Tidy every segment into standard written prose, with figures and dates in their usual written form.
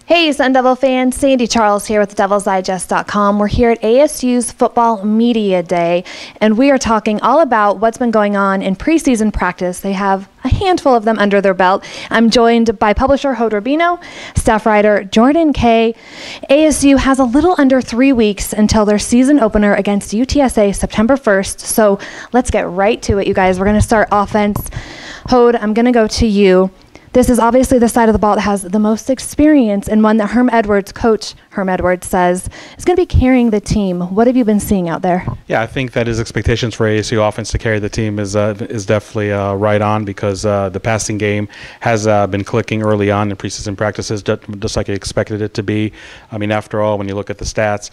Hey, Sun Devil fans, Sandy Charles here with DevilsDigest.com. We're here at ASU's Football Media Day, and we are talking all about what's been going on in preseason practice. They have a handful of them under their belt. I'm joined by publisher Hod Rubino, staff writer Jordan Kay. ASU has a little under 3 weeks until their season opener against UTSA September 1st, so let's get right to it, you guys. We're going to start offense. Hod, I'm going to go to you. This is obviously the side of the ball that has the most experience, and one that Coach Herm Edwards says is going to be carrying the team. What have you been seeing out there? Yeah, I think that his expectations for ASU offense to carry the team is definitely right on, because the passing game has been clicking early on in preseason practices, just like he expected it to be. I mean, after all, when you look at the stats,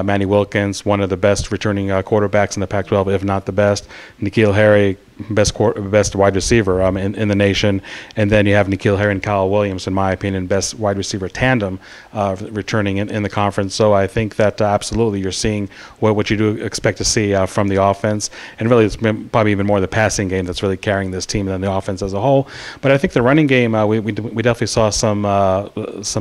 Manny Wilkins, one of the best returning quarterbacks in the Pac-12, if not the best. N'Keal Harry, best wide receiver in the nation, and then you have N'Keal Harry and Kyle Williams, in my opinion, best wide receiver tandem returning in the conference. So I think that absolutely you're seeing what you do expect to see from the offense, and really it's been probably even more the passing game that's really carrying this team than the offense as a whole. But I think the running game, we definitely saw some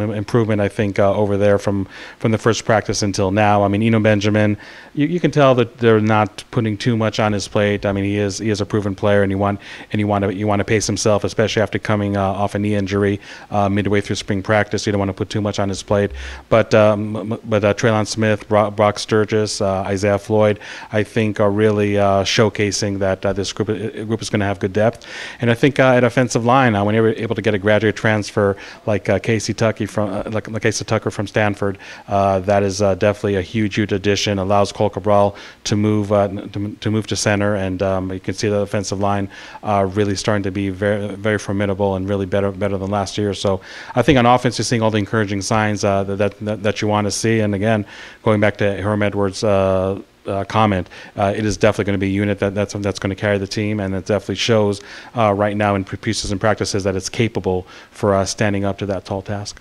improvement, I think, over there from the first practice until now. I mean, Eno Benjamin, you can tell that they're not putting too much on his plate. I mean, he is a proven player, and you want to pace himself, especially after coming off a knee injury midway through spring practice. You don't want to put too much on his plate. But Traylon Smith, Brock Sturgis, Isaiah Floyd, I think are really showcasing that this group is going to have good depth. And I think at offensive line, when you're able to get a graduate transfer like Casey Tucker from Stanford, that is definitely a huge addition. Allows Cole Cabral to move to center, and you can see the offensive line really starting to be very, very formidable and really better than last year. So I think on offense, you're seeing all the encouraging signs that you want to see. And again, going back to Herm Edwards' comment, it is definitely going to be a unit that's going to carry the team, and it definitely shows right now in preseason practices that it's capable for standing up to that tall task.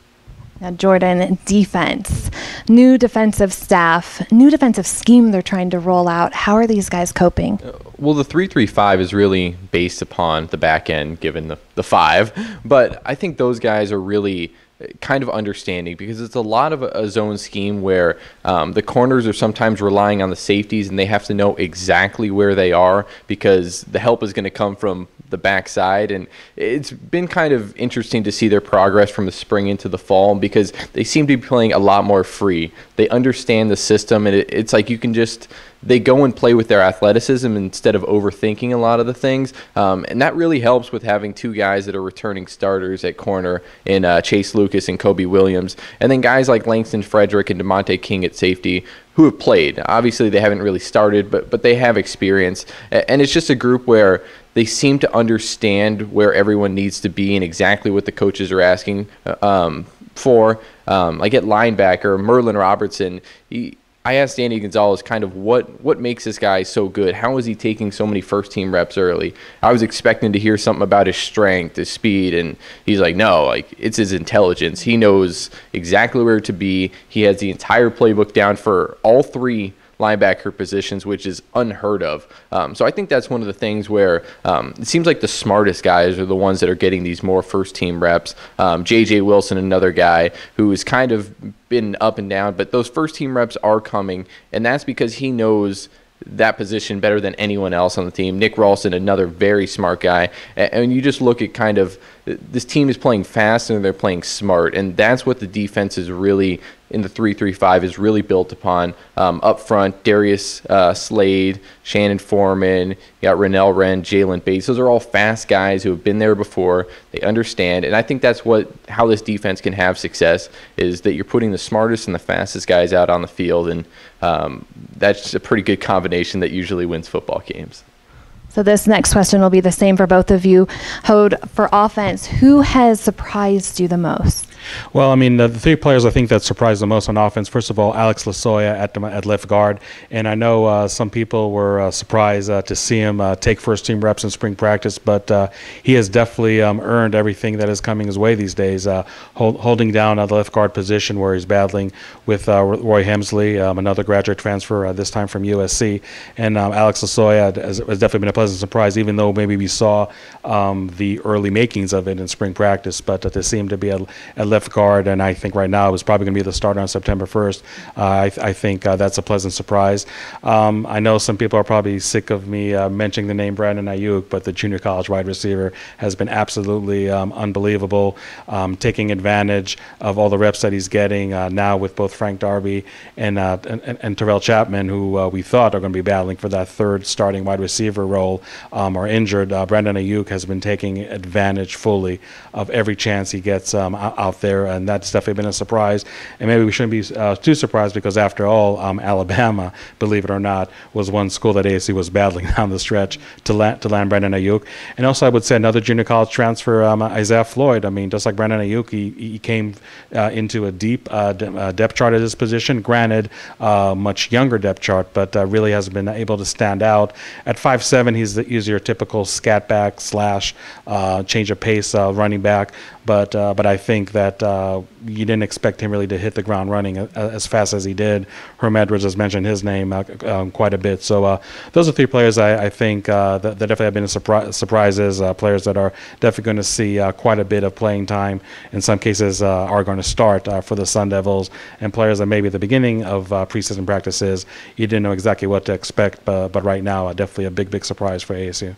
Now, Jordan, defense, new defensive staff, new defensive scheme they're trying to roll out. How are these guys coping? Well, the 3-3-5 is really based upon the back end, given the 5. But I think those guys are really kind of understanding, because it's a lot of a zone scheme where the corners are sometimes relying on the safeties, and they have to know exactly where they are, because the help is going to come from the backside. And it's been kind of interesting to see their progress from the spring into the fall, because they seem to be playing a lot more free. They understand the system, and it's like they go and play with their athleticism instead of overthinking a lot of the things. And that really helps with having two guys that are returning starters at corner in Chase Lucas and Kobe Williams. And then guys like Langston Frederick and DeMonte King at safety, who have played. Obviously, they haven't really started, but they have experience. And it's just a group where they seem to understand where everyone needs to be and exactly what the coaches are asking for. Like at linebacker, Merlin Robertson, I asked Danny Gonzalez kind of what makes this guy so good. How is he taking so many first-team reps early? I was expecting to hear something about his strength, his speed, and he's like, no, like it's his intelligence. He knows exactly where to be. He has the entire playbook down for all 3 linebacker positions, which is unheard of. So I think that's one of the things where it seems like the smartest guys are the ones that are getting these more first-team reps. J.J. Wilson, another guy who has kind of been up and down, but those first-team reps are coming, and that's because he knows that position better than anyone else on the team. Nick Ralston, another very smart guy. And you just look at kind of this team is playing fast and they're playing smart, and that's what the defense is really in the 3-3-5 is really built upon. Up front, Darius Slade, Shannon Foreman, you got Rennell Wren, Jalen Bates. Those are all fast guys who have been there before. They understand, and I think that's how this defense can have success, is that you're putting the smartest and the fastest guys out on the field, and that's a pretty good combination that usually wins football games. So this next question will be the same for both of you. Hod, for offense, who has surprised you the most? Well, I mean, the 3 players I think that surprised the most on offense, first of all, Alex Lasoya at left guard. And I know some people were surprised to see him take first-team reps in spring practice, but he has definitely earned everything that is coming his way these days, holding down the left guard position where he's battling with Roy Hemsley, another graduate transfer, this time from USC. And Alex Lasoya has definitely been a pleasant surprise, even though maybe we saw the early makings of it in spring practice. But to see him to be at left left guard, and I think right now is probably going to be the starter on September 1st. I think that's a pleasant surprise. I know some people are probably sick of me mentioning the name Brandon Ayuk, but the junior college wide receiver has been absolutely unbelievable, taking advantage of all the reps that he's getting now with both Frank Darby and Terrell Chapman, who we thought are going to be battling for that third starting wide receiver role, are injured. Brandon Ayuk has been taking advantage fully of every chance he gets out there, and that's definitely been a surprise. And maybe we shouldn't be too surprised, because after all, Alabama, believe it or not, was one school that ASU was battling down the stretch to land Brandon Ayuk. And also, I would say another junior college transfer, Isaiah Floyd. I mean, just like Brandon Ayuk, he came into a deep depth chart at his position. Granted, much younger depth chart, but really has been able to stand out. At 5'7", he's your typical scat back slash change of pace running back. But I think that you didn't expect him really to hit the ground running as fast as he did. Herm Edwards has mentioned his name quite a bit. So those are three players I think that definitely have been surprises, players that are definitely going to see quite a bit of playing time. In some cases are going to start for the Sun Devils, and players that maybe at the beginning of preseason practices you didn't know exactly what to expect, but right now definitely a big surprise for ASU.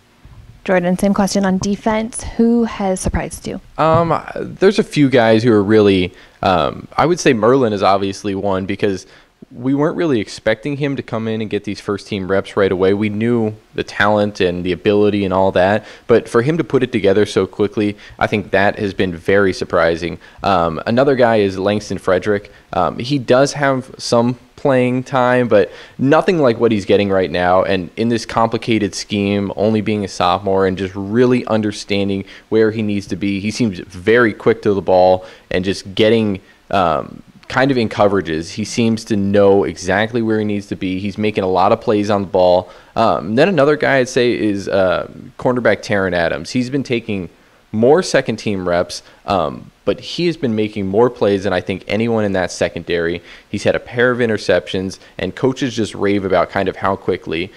Jordan, same question on defense. Who has surprised you? There's a few guys who are really, I would say Merlin is obviously one, because we weren't really expecting him to come in and get these first team reps right away. We knew the talent and the ability and all that, but for him to put it together so quickly, I think that has been very surprising. Another guy is Langston Frederick. He does have some playing time, but nothing like what he's getting right now. And in this complicated scheme, only being a sophomore and just really understanding where he needs to be, he seems very quick to the ball and just getting kind of in coverages. He seems to know exactly where he needs to be. He's making a lot of plays on the ball. Then another guy I'd say is cornerback Taron Adams. He's been taking more second team reps, but he has been making more plays than I think anyone in that secondary. He's had a pair of interceptions, and coaches just rave about kind of how quickly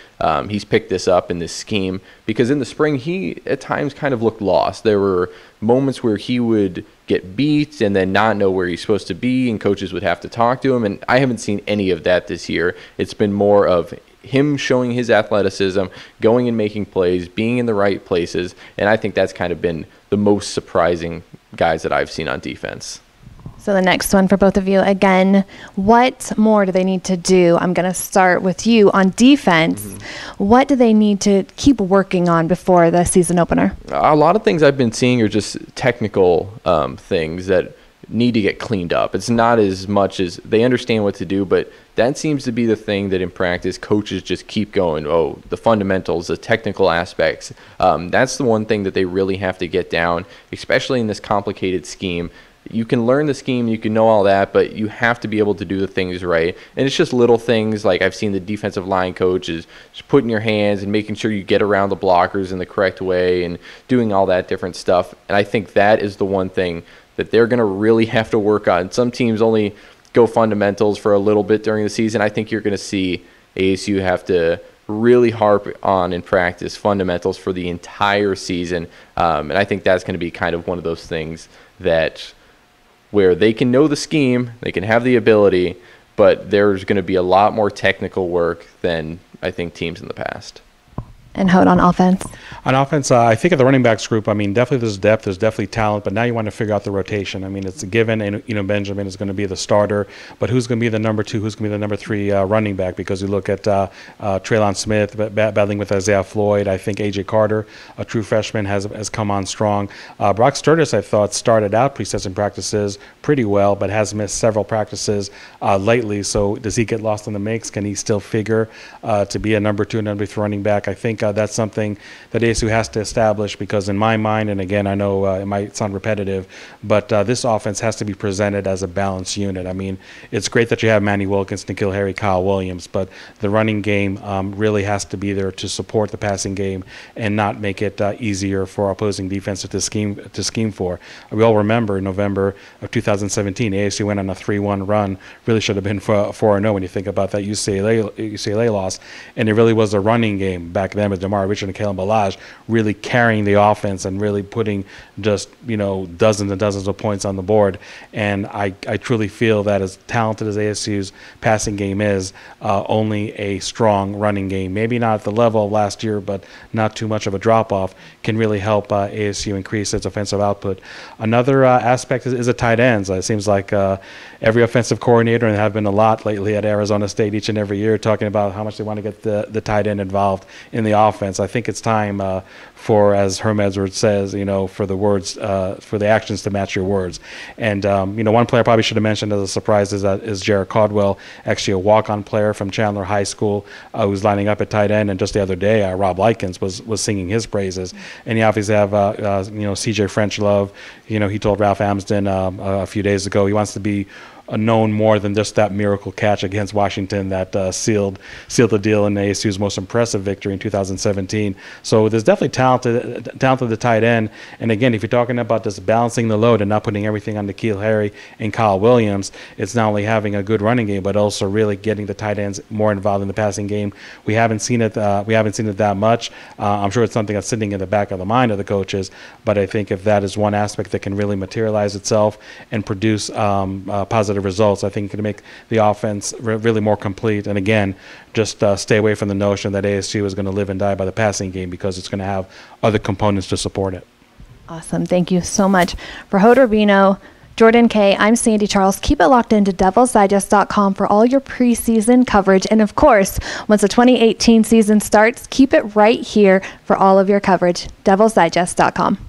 he's picked this up in this scheme, because in the spring he at times kind of looked lost. There were moments where he would get beat and then not know where he's supposed to be, and coaches would have to talk to him, and I haven't seen any of that this year. It's been more of him showing his athleticism, going and making plays, being in the right places, and I think that's kind of been the most surprising guys that I've seen on defense. So the next one for both of you, again, what more do they need to do? I'm going to start with you on defense. What do they need to keep working on before the season opener? A lot of things I've been seeing are just technical things that need to get cleaned up. It's not as much as they understand what to do, but that seems to be the thing that in practice coaches just keep going, oh, the fundamentals, the technical aspects. That's the one thing that they really have to get down, especially in this complicated scheme. You can learn the scheme, you can know all that, but you have to be able to do the things right. And it's just little things, like I've seen the defensive line coaches just putting your hands and making sure you get around the blockers in the correct way and doing all that different stuff. And I think that is the one thing that they're going to really have to work on. Some teams only go fundamentals for a little bit during the season. I think you're going to see ASU have to really harp on in practice fundamentals for the entire season. And I think that's going to be kind of one of those things that where they can know the scheme, they can have the ability, but there's going to be a lot more technical work than I think teams in the past. And Hope on offense? On offense, I think of the running backs group, I mean, definitely there's depth, there's definitely talent, but now you want to figure out the rotation. I mean, it's a given, and Benjamin is going to be the starter, but who's going to be the number 2, who's going to be the number 3 running back? Because you look at Traylon Smith battling with Isaiah Floyd. I think A.J. Carter, a true freshman, has come on strong. Brock Sturgis, I thought, started out preseason practices pretty well, but has missed several practices lately. So does he get lost in the mix? Can he still figure to be a number 2, number 3 running back? I think that's something that ASU has to establish, because in my mind, and again, I know it might sound repetitive, but this offense has to be presented as a balanced unit. I mean, it's great that you have Manny Wilkins, N'Keal Harry, Kyle Williams, but the running game really has to be there to support the passing game and not make it easier for opposing defense to scheme for. We all remember in November of 2017, ASU went on a 3-1 run. Really should have been 4-0 when you think about that UCLA loss, and it really was a running game back then with Jamar Richard and Kalen Ballage really carrying the offense and really putting just, dozens and dozens of points on the board. And I truly feel that as talented as ASU's passing game is, only a strong running game, maybe not at the level of last year, but not too much of a drop-off, can really help ASU increase its offensive output. Another aspect is the tight ends. It seems like every offensive coordinator, and there have been a lot lately at Arizona State each and every year, talking about how much they want to get the tight end involved in the offense. I think it's time for, as Herm Edwards says, for the words, for the actions to match your words. And one player I probably should have mentioned as a surprise is Jared Caldwell, actually a walk-on player from Chandler High School, who's lining up at tight end. And just the other day, Rob Likens was singing his praises. And you obviously have C.J. French Love. He told Ralph Amsden a few days ago he wants to be known more than just that miracle catch against Washington that sealed the deal in ASU's most impressive victory in 2017. So there's definitely talent at the tight end. And again, if you're talking about just balancing the load and not putting everything on N'Keal Harry and Kyle Williams, it's not only having a good running game, but also really getting the tight ends more involved in the passing game. We haven't seen it. That much. I'm sure it's something that's sitting in the back of the mind of the coaches. But I think if that is one aspect that can really materialize itself and produce positive results, I think it can make the offense really more complete. And again, just stay away from the notion that ASU is going to live and die by the passing game, because it's going to have other components to support it. Awesome. Thank you so much. For Hoda Rubino, Jordan Kay, I'm Sandy Charles. Keep it locked into DevilsDigest.com for all your preseason coverage. And of course, once the 2018 season starts, keep it right here for all of your coverage. DevilsDigest.com.